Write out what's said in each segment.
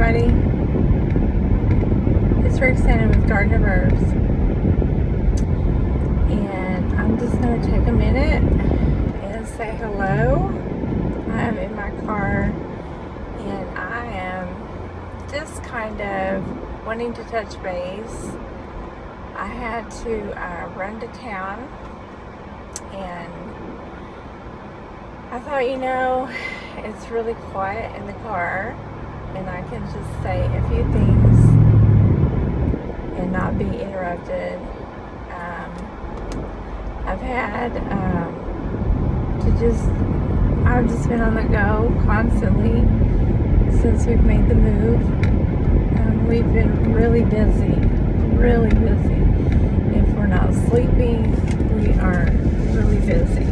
everybody. It's Rexanna with Garden of Herbs. And I'm just going to take a minute and say hello. I am in my car and I am just kind of wanting to touch base. I had to run to town and I thought, it's really quiet in the car and I can just say a few things and not be interrupted. I've just been on the go constantly since we've made the move. We've been really busy. If we're not sleeping, we are really busy.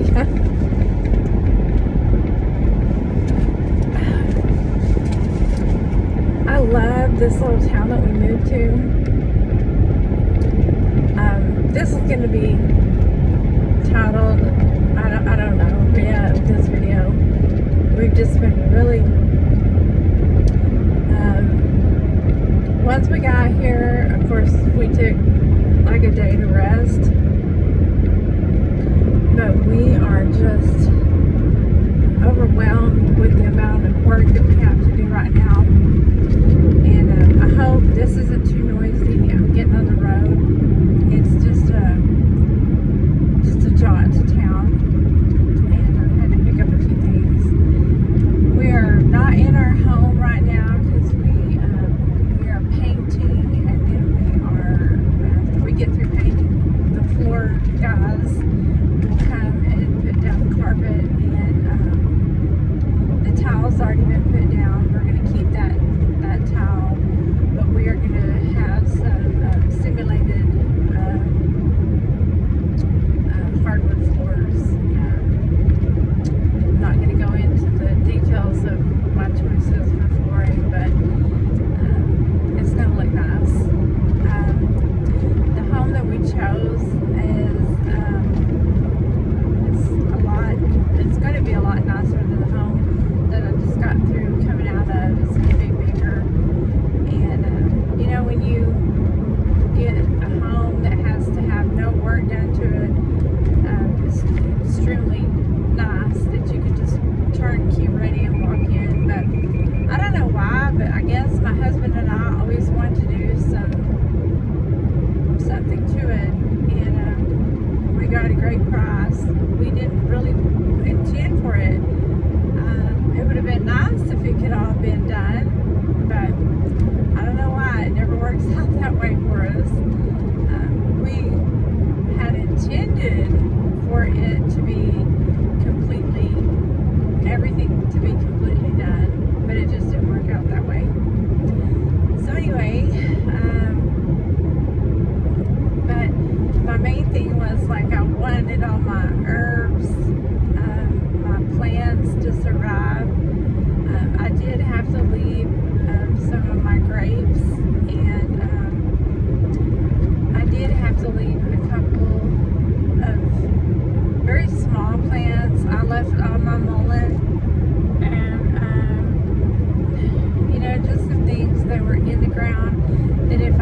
I love this little town that we moved to. This is going to be titled, I don't know, this video. We've just been really, once we got here, of course, we took like a day to rest, but we are just overwhelmed with the amount of work that we have to do right now. And I hope this isn't too noisy. I'm getting on the road. It's just a jaunt to town, and I had to pick up a few things. We are not in our home right now because we are painting, and then after we get through painting, the floor guys will come and put down the carpet, and the towel's already been put down. We're going to keep that towel, but we are going to have some simulated hardwood floors. I'm not going to go into the details of my choices for flooring, but it's going to look nice. The home that we chose it's going to be a lot nicer than the home that I just got through coming out of. It's going to be bigger. And, when you get a home that has to have no work done to it, it's extremely nice that you can just turn key ready and walk in. But I don't know why, but I guess my husband and I always wanted to do something to it, and we got a great price. We didn't really intend for it. It would have been nice if it could all been done, but I don't know why it never works out that way for us. We had intended for it to be everything to be completely done, but it just didn't work out that way. So anyway, but my main thing was I wanted all my herbs, my plants to survive. I did have to leave some of my grapes, and I did have to leave a couple of very small plants. I left all my mullein and just some things that were in the ground that if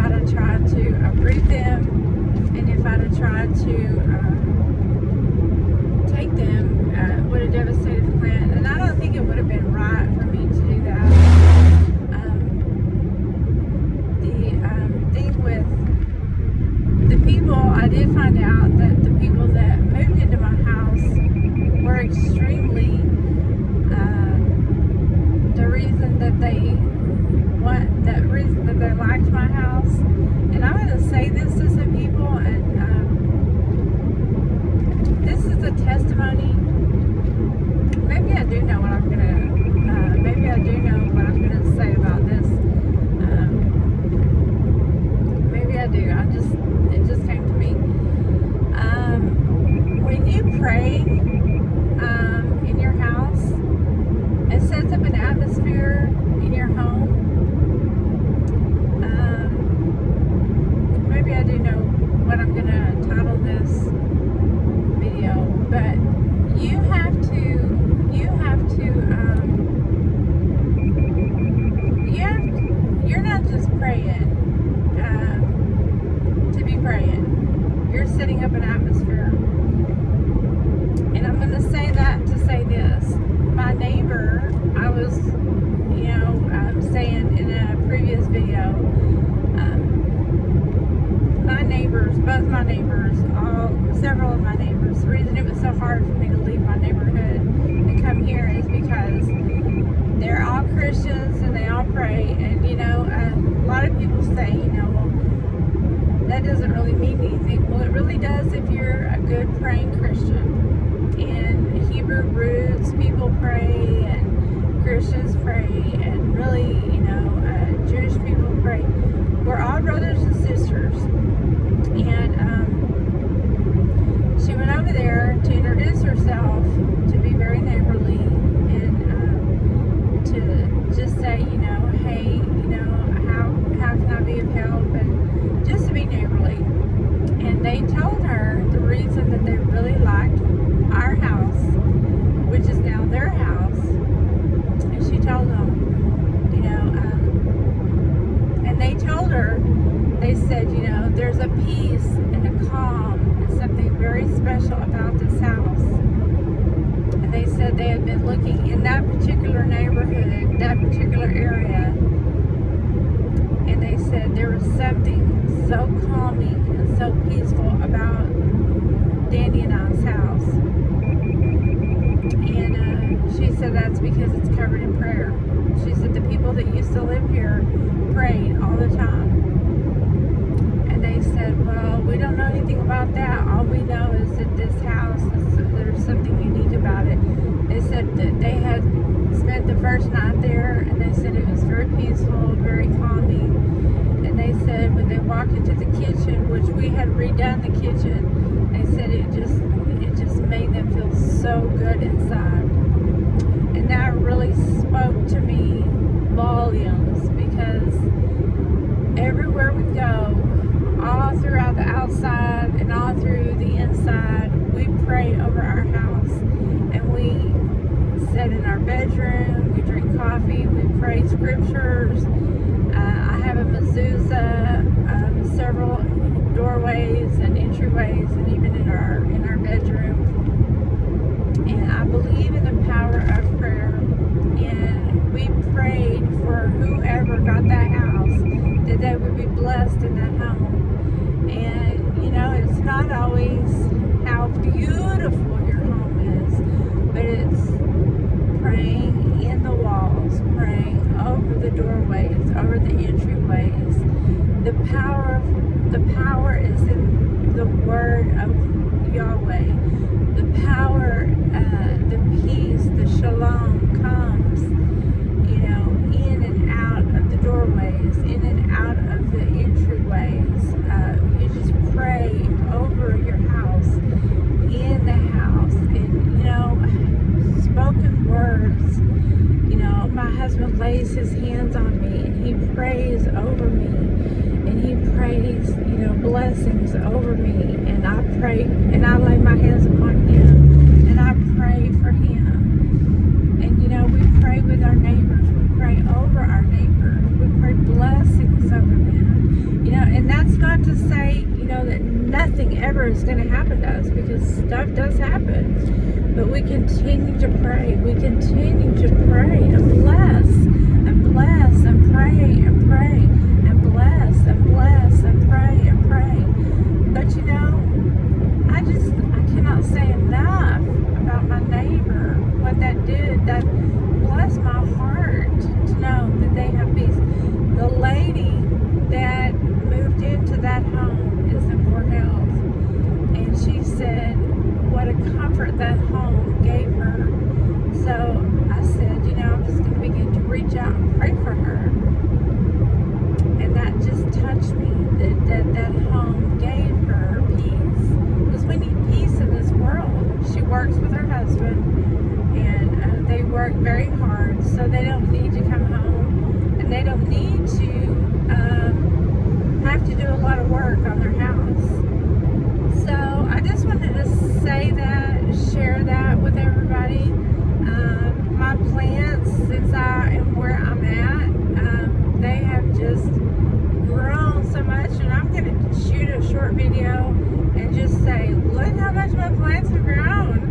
pray. And a lot of people say, well, that doesn't really mean anything. Well, it really does if you're a good praying Christian. And Hebrew roots, people pray, and Christians pray, and really, Jewish people pray. We're all brothers and sisters. And she went over there to introduce herself, to be very neighborly, and to just say, hey, how can I be of help, and just to be neighborly. And they told her the reason that they really liked our house, which is now their house, and she told them, and they told her, they said, there's a peace and a calm and something very special about this house. And they said they had been looking in that particular neighborhood, that particular area, and they said there was something so calming and so peaceful about Danny and I's house. And she said that's because it's covered in prayer. She said the people that used to live here prayed all the time. And they said, well, we don't know anything about that. All we know is that this house, there's something unique about it. They said that they had spent the first night there, and they said it was very peaceful, very calming. And they said when they walked into the kitchen, which we had redone the kitchen, they said it just made them feel so good inside. And that really spoke to me volumes, because everywhere we go, all throughout the outside and all through the inside, we pray over our house. And we sit in our bedroom, we drink coffee, we pray scriptures. I have a mezuzah, several doorways and entryways, and even in our bedroom. And I believe in the power of prayer. And we prayed for whoever got that house, that they would be blessed in that home. And it's not always how beautiful your home is, but it's praying in the walls, praying over the doorways, over the entryways. The power is in the word of Yahweh. The power, the peace, the shalom comes, in and out of the doorways, in and out of the entryways. You just pray over your house, in the house, and spoken words. My husband lays his hands on me, and he prays over me, and he prays, blessings over me, and I pray, and I lay my hands upon him, and I pray for him. And we pray with our neighbors, we pray over our neighbors, we pray blessings over them. And that's not to say, that nothing ever is going to happen to us, because stuff does happen. But we continue to pray. We continue to pray and bless and bless and pray and pray and bless and bless and pray and pray. But I cannot say enough about my neighbor, what that did. That blessed my heart to know that they have peace. The lady that moved into that home is in poor health, and she said what a comfort that home gave her. So I said, I'm just going to begin to reach out and pray for her. And that just touched me, that home gave her peace, because we need peace in this world. She works with her husband, and they work very hard, so they don't need to come home, and they don't need to have to do a lot of work on their house. So I just wanted to say that, share that with everybody. My plants, since I am where I'm at, they have just grown so much, and I'm going to shoot a short video and just say, look how much my plants have grown.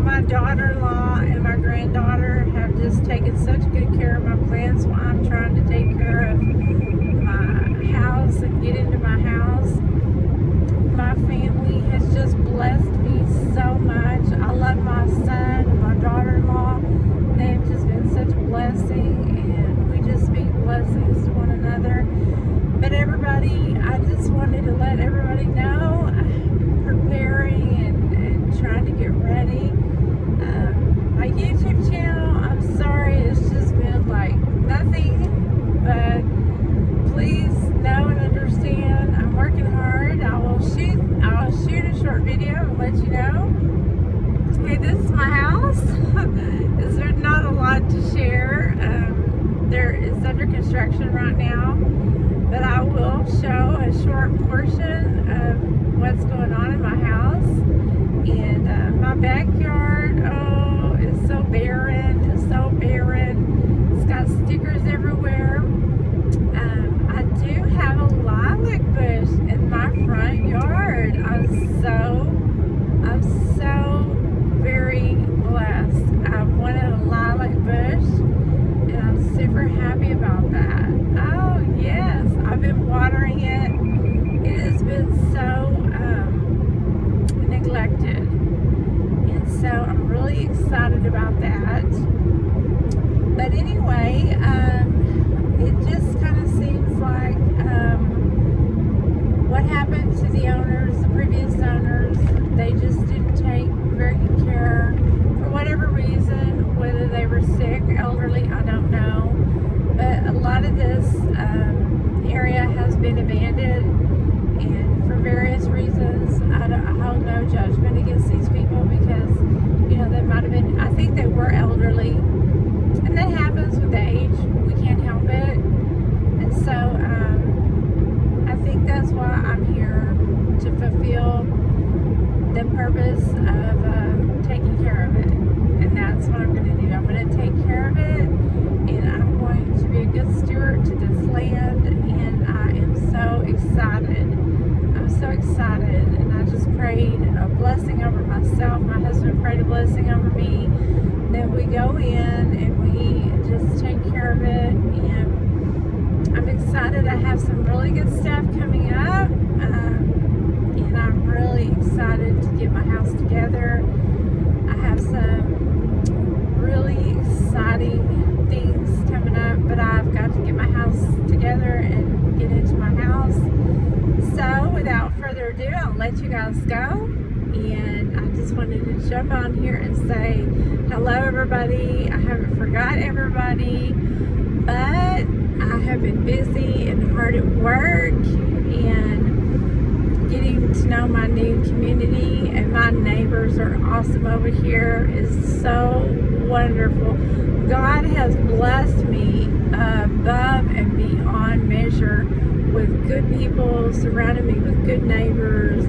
My daughter-in-law and my granddaughter have just taken such good care of my plants while I'm trying to take care of my house and get into my house. My family has just blessed me so much. I love my son and my daughter-in-law. They've just been such a blessing, and we just be everybody, I just wanted to let everybody know I'm preparing and trying to get ready. My YouTube channel, I'm sorry, it's just been like nothing, but please know and understand I'm working hard. I'll shoot a short video and let you know. Hey, this is my house. There's not a lot to share. It's under construction right now, but I will show a short portion of what's going on in my house. And my backyard, oh, it's so barren. It's so barren. It's got stickers everywhere. I do have a lilac bush in my front yard. I'm so very blessed. I wanted a lilac bush, and I'm super happy about that. Oh yes, I've been watering it. It has been so neglected, and so I'm really excited about that. But anyway, it just kind of seems like what happened to the owners, the previous owners, they just didn't take very good care for whatever reason, whether they were sick, elderly, I don't know. But a lot of this area has been abandoned, and for various reasons, I hold no judgment against these people because, you know, they might have been, I think they were elderly, and that happens with age. We can't help it. And so I think that's why I'm here, to fulfill the purpose of taking care of it. And that's what I'm going to do. I'm going to take care of it, and I'm going to be a good steward to this land, and I am so excited. I'm so excited, and I just prayed a blessing over myself. My husband prayed a blessing over me, that we go in and we just take care of it. And I'm excited. I have some really good stuff coming up, and I'm really excited to get my house together. I have some really exciting things coming up, but I've got to get my house together and get into my house. So without further ado, I'll let you guys go. And I just wanted to jump on here and say hello, everybody. I haven't forgot everybody, but I have been busy and hard at work and getting to know my new community, and my neighbors are awesome over here. It's so wonderful. God has blessed me above and beyond measure with good people, surrounded me with good neighbors,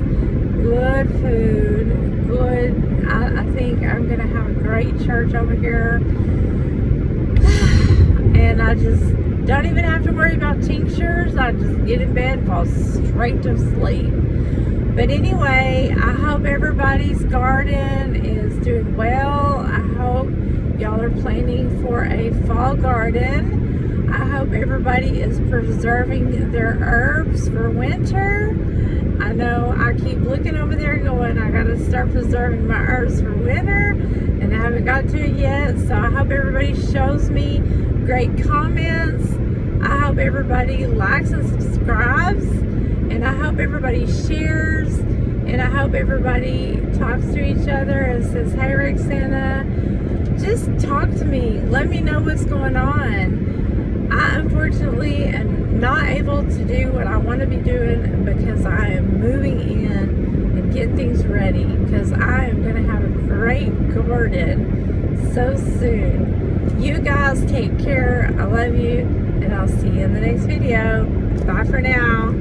good food, good, I think I'm going to have a great church over here. And I just don't even have to worry about tinctures. I just get in bed and fall straight to sleep. But anyway, I hope everybody's garden is doing well. I hope y'all are planning for a fall garden. I hope everybody is preserving their herbs for winter. I know I keep looking over there going, I gotta start preserving my herbs for winter, and I haven't got to it yet. So I hope everybody shows me great comments. I hope everybody likes and subscribes, and I hope everybody shares, and I hope everybody talks to each other and says, hey Rexanna, just talk to me, let me know what's going on. I unfortunately am not able to do what I want to be doing because I am moving in and get things ready, because I am going to have a great garden so soon. You guys take care. I love you, and I'll see you in the next video. Bye for now.